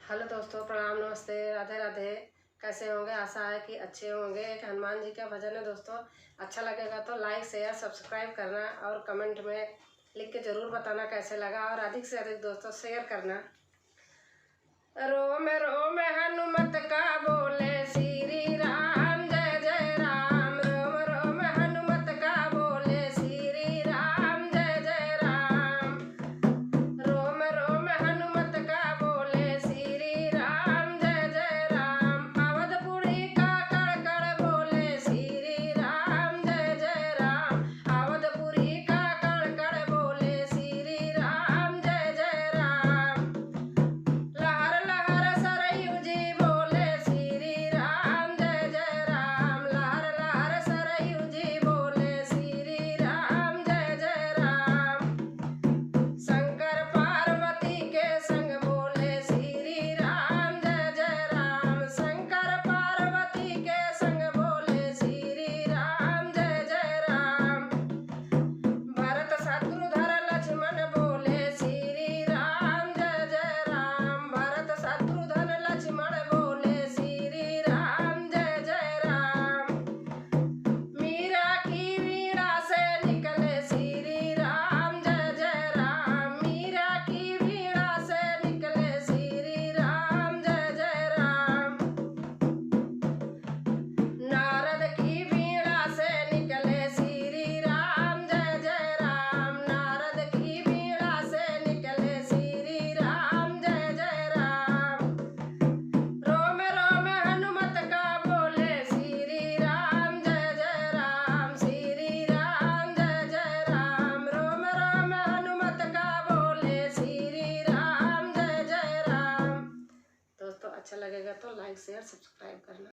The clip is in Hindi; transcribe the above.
हेलो दोस्तों, प्रणाम, नमस्ते, राधे राधे। कैसे होंगे? आशा है कि अच्छे होंगे। एक हनुमान जी का भजन है दोस्तों। अच्छा लगेगा तो लाइक शेयर सब्सक्राइब करना और कमेंट में लिख के ज़रूर बताना कैसे लगा, और अधिक से अधिक दोस्तों शेयर करना। रोम रोम हनुमत का बोले श्री राम, जय जय राम। रोम रोम हनुमत का बोले श्री राम, जय जय राम। रोम रोम हनुमत का बोले श्री राम, जय जय राम। अवधपुरी का कड़ कड़ बोले श्री राम, जय जय राम। अवधपुरी का कड़ कड़ बोले श्री राम, जय जय राम। लहर लहर सरयू जी बोले श्री राम, जय जय राम। लहर लहर सरयू जी बोले श्री राम, जय जय राम। शंकर पार्वती के संग बोले श्री राम, जय जय राम। शंकर पार्वती के संग बोले श्री राम, जय जय राम। भरत शत्रुधर लक्ष्मण बोले श्री राम, जय जय राम। भरत शत्रुधर लक्ष्मण बोले श्री राम, जय जय राम। मीरा की वीणा से निकले श्री राम, जय जय राम। मीरा की वीणा से निकले श्री राम, जय जय राम। नारद की वीणा से निकले श्री राम, जय जय राम। नारद की वीणा से निकले श्री राम, जय जय राम। रोम रोम हनुमत का बोले श्री राम, जय जय राम। श्री राम, जय जय राम। रोम रोम हनुमत का बोले श्री राम, जय जय राम। दोस्तों अच्छा लगेगा तो लाइक शेयर सब्सक्राइब करना।